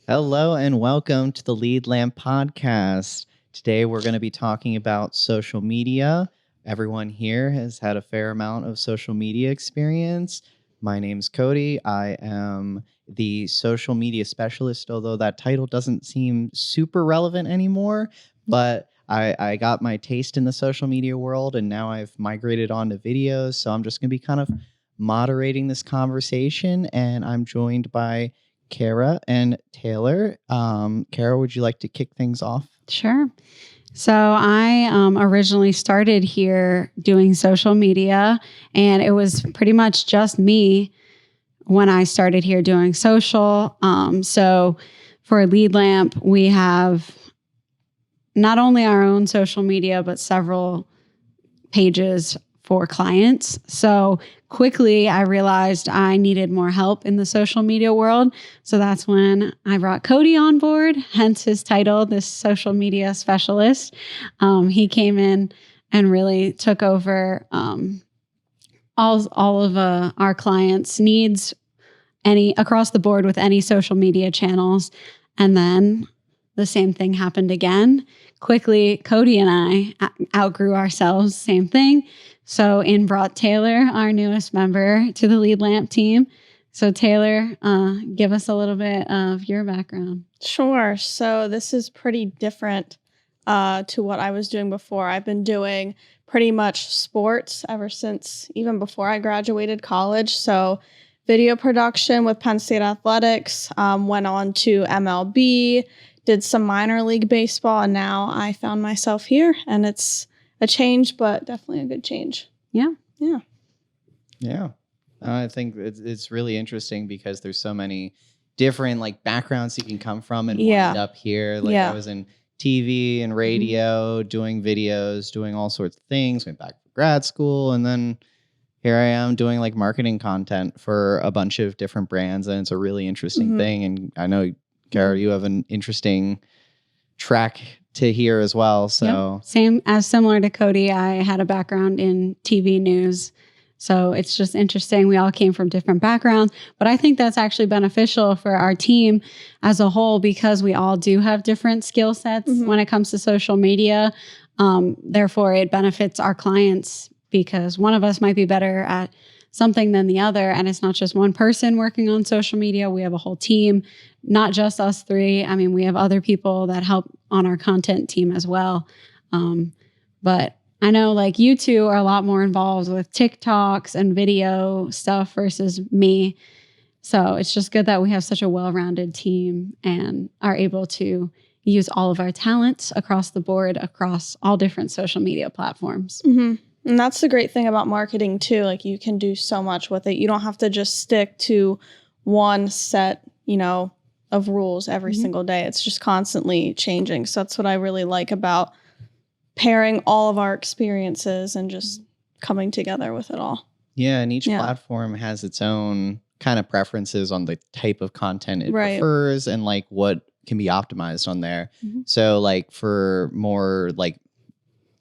Hello and welcome to the Lead Lamp Podcast. Today we're going to be talking about social media. Everyone here has had a fair amount of social media experience. My name's Cody. I am the social media specialist, although that title doesn't seem super relevant anymore. But I got my taste in the social media world and now I've migrated on to videos. So I'm just going to be kind of moderating this conversation, and I'm joined by Kara and Taylor. Kara, would you like to kick things off? Sure. So I originally started here doing social media, and it was pretty much just me when I started here doing social. So for Lead Lamp, we have not only our own social media, but several pages for clients. So quickly, I realized I needed more help in the social media world. So that's when I brought Cody on board, hence his title, this social media specialist. He came in and really took over all of our clients' needs across the board with any social media channels. And then the same thing happened again. Quickly, Cody and I outgrew ourselves, same thing. So in brought Taylor, our newest member, to the Lead Lamp team. So Taylor, give us a little bit of your background. Sure. So this is pretty different to what I was doing before. I've been doing pretty much sports ever since even before I graduated college. So video production with Penn State Athletics, went on to MLB, did some minor league baseball, and now I found myself here, and it's a change, but definitely a good change. Yeah. I think it's really interesting because there's so many different backgrounds you can come from and wind up here. I was in TV and radio, doing videos, doing all sorts of things, went back to grad school, and then here I am doing marketing content for a bunch of different brands, and it's a really interesting thing. And I know, Kara, you have an interesting track to hear as well. So similar to Cody, I had a background in TV news. So it's just interesting. We all came from different backgrounds, but I think that's actually beneficial for our team as a whole because we all do have different skill sets when it comes to social media. Therefore, it benefits our clients because one of us might be better at something than the other. And it's not just one person working on social media. We have a whole team, not just us three. I mean, we have other people that help on our content team as well. But I know you two are a lot more involved with TikToks and video stuff versus me. So it's just good that we have such a well-rounded team and are able to use all of our talents across the board, across all different social media platforms. Mm-hmm. And that's the great thing about marketing too. You can do so much with it. You don't have to just stick to one set, of rules every single day. It's just constantly changing. So that's what I really like about pairing all of our experiences and just coming together with it all. Yeah, and each platform has its own kind of preferences on the type of content it prefers and what can be optimized on there. So for more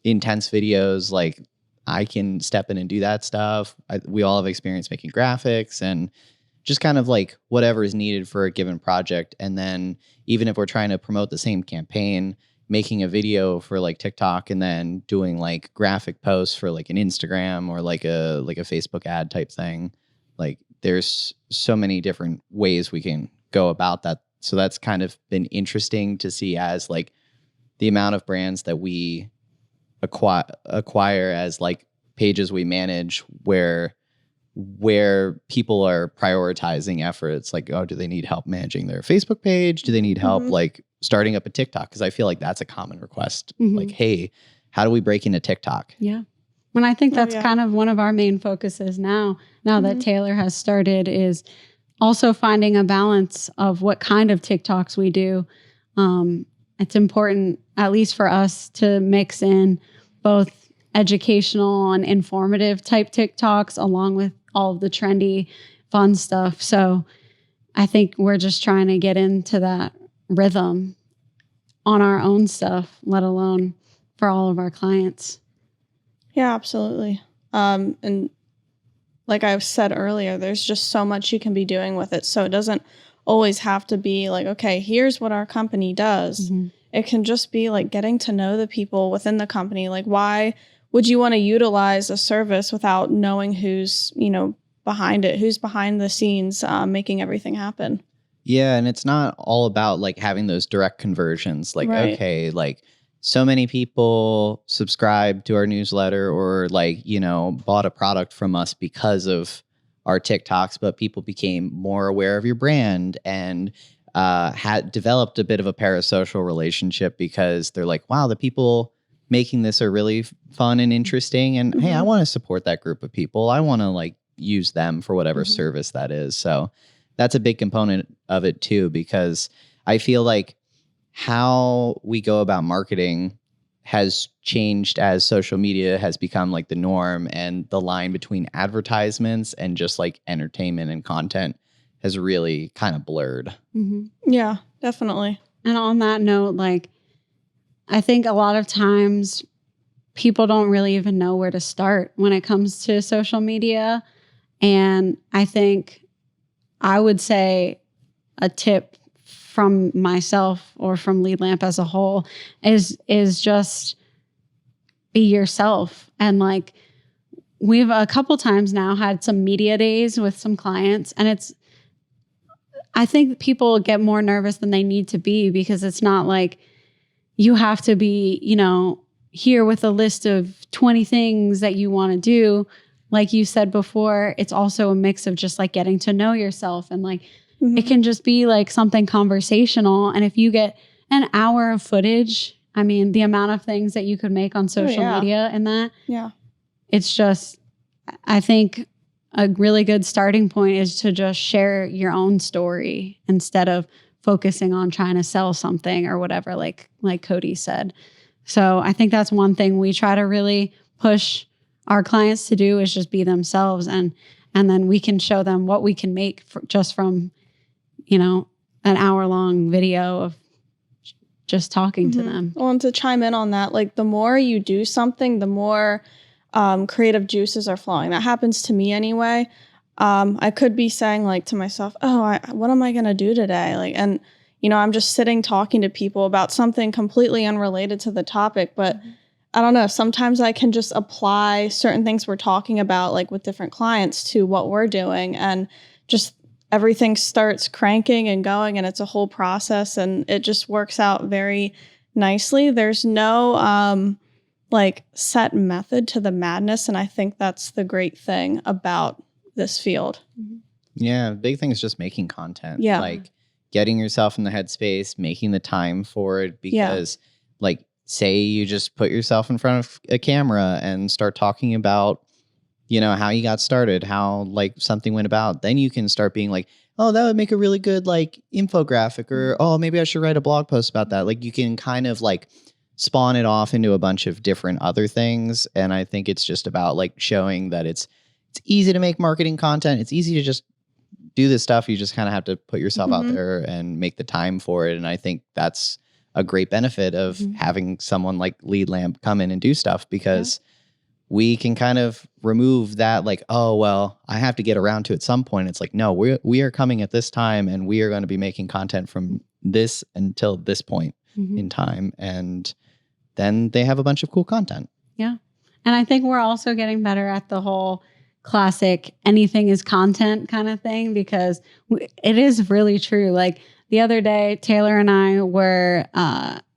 intense videos, I can step in and do that stuff. We all have experience making graphics and just kind of whatever is needed for a given project. And then even if we're trying to promote the same campaign, making a video for TikTok and then doing graphic posts for an Instagram or a Facebook ad type thing. There's so many different ways we can go about that. So that's kind of been interesting to see as the amount of brands that we acquire as pages we manage where people are prioritizing efforts do they need help managing their Facebook page? Do they need help starting up a TikTok? Because I feel that's a common request. Hey, how do we break into TikTok? Yeah. And I think that's kind of one of our main focuses now that Taylor has started is also finding a balance of what kind of TikToks we do. It's important, at least for us, to mix in both educational and informative type TikToks along with all of the trendy, fun stuff. So I think we're just trying to get into that rhythm on our own stuff, let alone for all of our clients. Yeah, absolutely. And like I've said earlier, there's just so much you can be doing with it. So it doesn't always have to be like, okay, here's what our company does. Mm-hmm. It can just be like getting to know the people within the company. Like, why would you want to utilize a service without knowing who's, behind it, who's behind the scenes, making everything happen? Yeah. And it's not all about like having those direct conversions. Like, Right. okay, like so many people subscribe to our newsletter or like, bought a product from us because of our TikToks, but people became more aware of your brand and had developed a bit of a parasocial relationship because they're like, wow, the people making this are really fun and interesting. And hey, I want to support that group of people. I want to like use them for whatever service that is. So that's a big component of it too, because I feel like how we go about marketing has changed as social media has become like the norm, and the line between advertisements and just like entertainment and content has really kind of blurred. Mm-hmm. Yeah, definitely. And on that note, like, I think a lot of times people don't really even know where to start when it comes to social media. And I think I would say a tip from myself or from Lead Lamp as a whole is just be yourself. And like, we've a couple times now had some media days with some clients, and I think people get more nervous than they need to be, because it's not like you have to be, here with a list of 20 things that you want to do. Like you said before, it's also a mix of just like getting to know yourself, and like, it can just be like something conversational. And if you get an hour of footage, I mean, the amount of things that you could make on social media in that, it's just, I think a really good starting point is to just share your own story instead of focusing on trying to sell something or whatever, like Cody said. So I think that's one thing we try to really push our clients to do, is just be themselves. And then we can show them what we can make just from, an hour-long video of just talking to them. Well, and to chime in on that, like the more you do something, the more creative juices are flowing. That happens to me anyway. I could be saying like to myself, what am I going to do today? Like, and I'm just sitting talking to people about something completely unrelated to the topic, but I don't know, sometimes I can just apply certain things we're talking about, like with different clients, to what we're doing, and just everything starts cranking and going, and it's a whole process, and it just works out very nicely. There's no like set method to the madness, and I think that's the great thing about this field. Yeah, big thing is just making content. Yeah. Like getting yourself in the headspace, making the time for it, because like say you just put yourself in front of a camera and start talking about how you got started, how like something went about, then you can start being like, oh, that would make a really good like infographic, or oh, maybe I should write a blog post about that. Like you can kind of like spawn it off into a bunch of different other things. And I think it's just about like showing that it's easy to make marketing content. It's easy to just do this stuff. You just kind of have to put yourself out there and make the time for it. And I think that's a great benefit of having someone like Lead Lamp come in and do stuff, because we can kind of remove that like, oh, well, I have to get around to it at some point. It's like, no, we are coming at this time, and we are going to be making content from this until this point in time. And then they have a bunch of cool content. Yeah. And I think we're also getting better at the whole classic anything is content kind of thing, because it is really true. Like the other day, Taylor and I were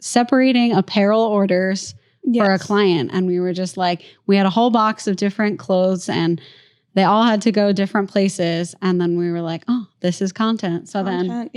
separating apparel orders for a client. And we were just like, we had a whole box of different clothes, and they all had to go different places. And then we were like, oh, this is content. So then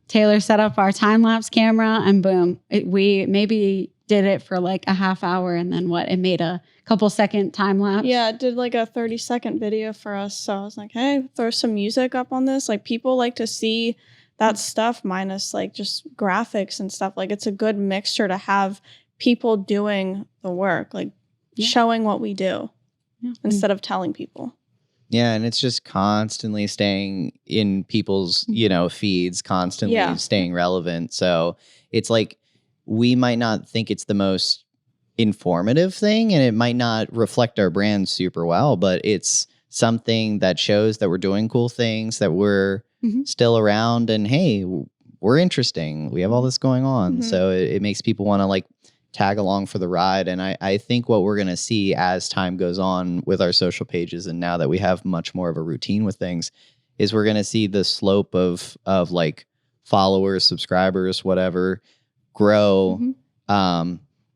Taylor set up our time-lapse camera, and boom, we maybe did it for like a half hour. And then it made a couple second time lapse. Yeah, it did like a 30-second video for us. So I was like, hey, throw some music up on this. Like people like to see that stuff minus like just graphics and stuff. Like it's a good mixture to have people doing the work, like showing what we do instead of telling people. Yeah, and it's just constantly staying in people's, feeds, constantly staying relevant. So it's like we might not think it's the most informative thing, and it might not reflect our brand super well, but it's something that shows that we're doing cool things, that we're still around and hey, we're interesting. We have all this going on. So it makes people want to like tag along for the ride. And I think what we're going to see as time goes on with our social pages, and now that we have much more of a routine with things, is we're going to see the slope of like followers, subscribers, whatever, grow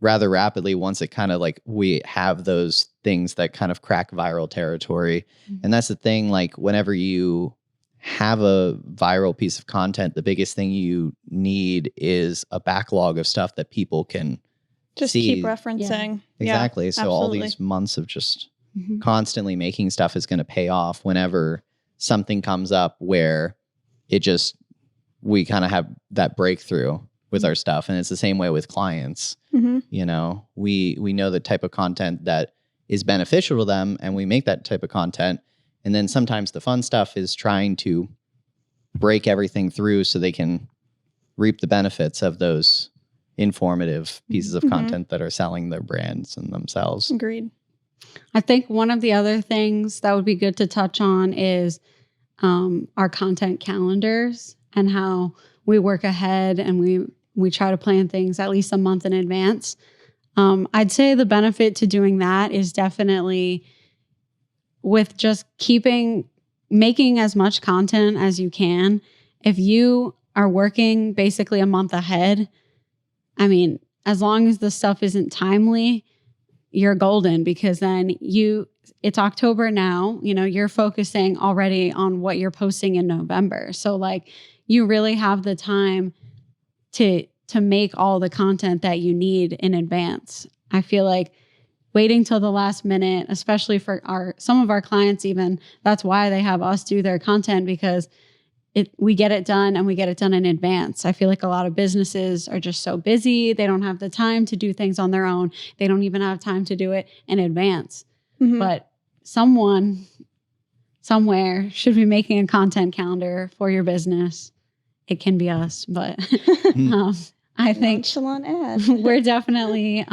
rather rapidly once it kind of like we have those things that kind of crack viral territory. And that's the thing, like whenever you have a viral piece of content, the biggest thing you need is a backlog of stuff that people can just see. Keep referencing. Exactly. Yeah, so absolutely. all these months of just constantly making stuff is going to pay off whenever something comes up where we kind of have that breakthrough with our stuff. And it's the same way with clients. You know, we know the type of content that is beneficial to them, and we make that type of content. And then sometimes the fun stuff is trying to break everything through so they can reap the benefits of those informative pieces of content that are selling their brands and themselves. Agreed. I think one of the other things that would be good to touch on is our content calendars and how we work ahead and we try to plan things at least a month in advance. I'd say the benefit to doing that is definitely with just making as much content as you can. If you are working basically a month ahead, I mean, as long as the stuff isn't timely, you're golden, because then it's October now, you know, you're focusing already on what you're posting in November. So like you really have the time to make all the content that you need in advance. I feel like waiting till the last minute, especially for some of our clients, even that's why they have us do their content, because we get it done and we get it done in advance. I feel like a lot of businesses are just so busy. They don't have the time to do things on their own. They don't even have time to do it in advance. But someone somewhere should be making a content calendar for your business. It can be us, but I think we're definitely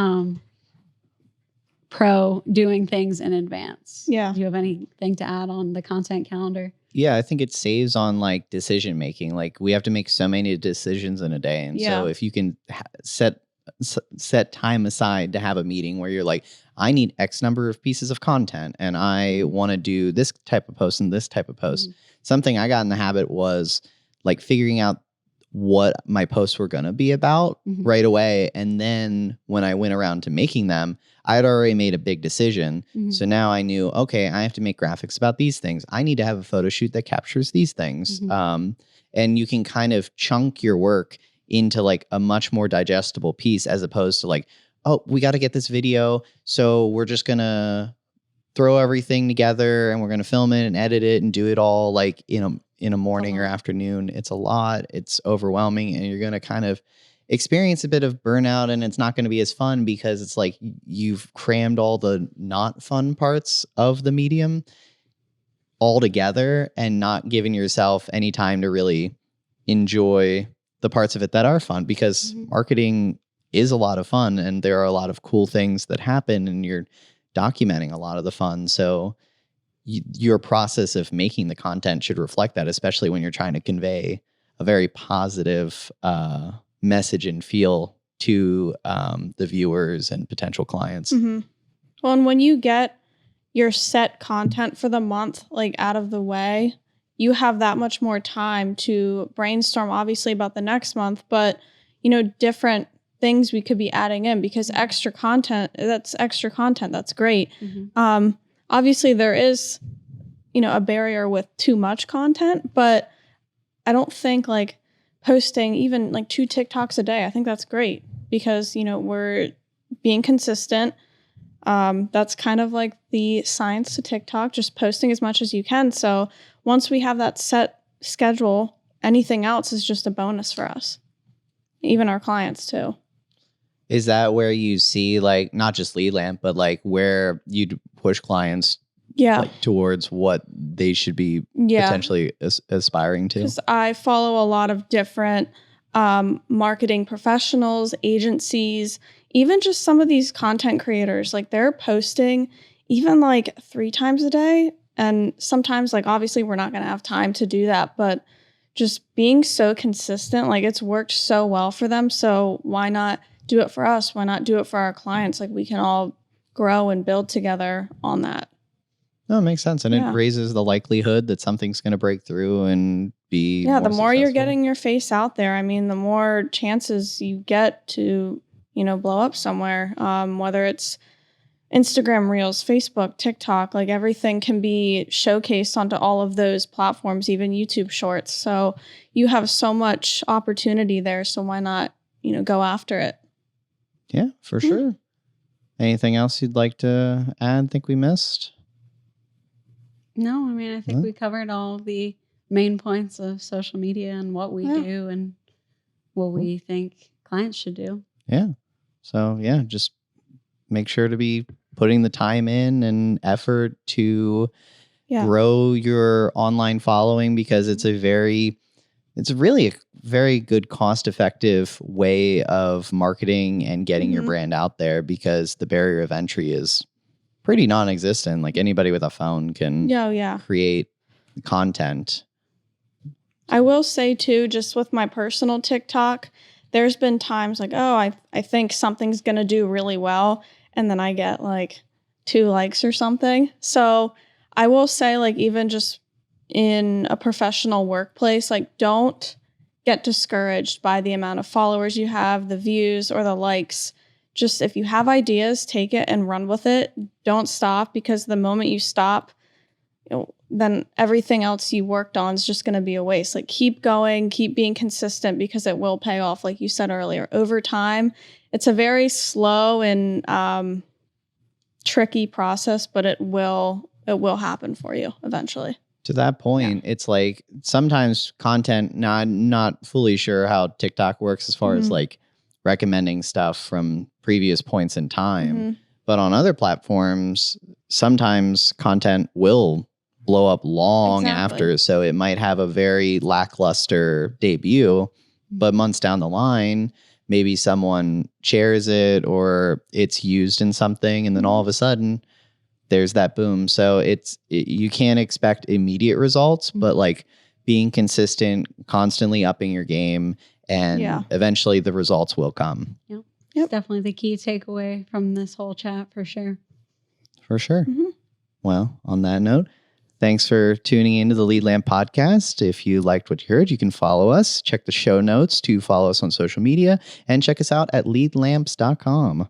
pro doing things in advance. Yeah. Do you have anything to add on the content calendar? Yeah, I think it saves on like decision making. Like we have to make so many decisions in a day. And so if you can set time aside to have a meeting where you're like, I need X number of pieces of content and I want to do this type of post and this type of post. Something I got in the habit was like figuring out what my posts were going to be about right away. And then when I went around to making them, I had already made a big decision. So now I knew, okay, I have to make graphics about these things. I need to have a photo shoot that captures these things. And you can kind of chunk your work into like a much more digestible piece, as opposed to like, oh, we got to get this video, so we're just going to throw everything together and we're going to film it and edit it and do it all like in a morning or afternoon. It's a lot. It's overwhelming, and you're going to kind of experience a bit of burnout, and it's not going to be as fun because it's like you've crammed all the not fun parts of the medium all together and not giving yourself any time to really enjoy the parts of it that are fun, because marketing is a lot of fun and there are a lot of cool things that happen and you're documenting a lot of the fun. So your process of making the content should reflect that, especially when you're trying to convey a very positive message and feel to the viewers and potential clients. Well, and when you get your set content for the month like out of the way, you have that much more time to brainstorm obviously about the next month, but you know, different things we could be adding in, because extra content, that's great. Obviously there is, you know, a barrier with too much content, but I don't think like posting even like 2 TikToks a day, I think that's great, because, you know, we're being consistent. That's kind of like the science to TikTok, just posting as much as you can. So once we have that set schedule, anything else is just a bonus for us, even our clients too. Is that where you see like not just Lead Lamp, but like where you'd push clients like, towards what they should be potentially aspiring to? Because I follow a lot of different marketing professionals, agencies, even just some of these content creators. Like they're posting even like 3 times a day. And sometimes like obviously we're not going to have time to do that, but just being so consistent. Like, it's worked so well for them. So why not do it for us? Why not do it for our clients? Like, we can all grow and build together on that. No, it makes sense. And it raises the likelihood that something's going to break through and be the more successful. You're getting your face out there, I mean, the more chances you get to, blow up somewhere, whether it's Instagram Reels, Facebook, TikTok, like everything can be showcased onto all of those platforms, even YouTube Shorts. So you have so much opportunity there. So why not, go after it? Yeah, for sure. Anything else you'd like to add? Think we missed? No, I mean, I think we covered all the main points of social media and what we do and what we think clients should do. Yeah. So, just make sure to be putting the time in and effort to grow your online following, because it's really a very good cost-effective way of marketing and getting your brand out there, because the barrier of entry is pretty non-existent. Like, anybody with a phone can create content. I will say too, just with my personal TikTok, there's been times like, I think something's going to do really well. And then I get like 2 likes or something. So I will say, like, even just in a professional workplace, like, don't get discouraged by the amount of followers you have, the views or the likes. Just, if you have ideas, take it and run with it. Don't stop, because the moment you stop, then everything else you worked on is just going to be a waste. Like, keep going, keep being consistent, because it will pay off. Like you said earlier, over time, it's a very slow and tricky process, but it will happen for you eventually. To that point, it's like sometimes content, not fully sure how TikTok works as far as like recommending stuff from previous points in time. But on other platforms, sometimes content will blow up long after. So it might have a very lackluster debut, but months down the line, maybe someone shares it or it's used in something, and then all of a sudden there's that boom. So you can't expect immediate results, but like being consistent, constantly upping your game, and eventually the results will come. Yep. It's definitely the key takeaway from this whole chat, for sure. For sure. Well, on that note, thanks for tuning into the Lead Lamp podcast. If you liked what you heard, you can follow us. Check the show notes to follow us on social media, and check us out at leadlamps.com.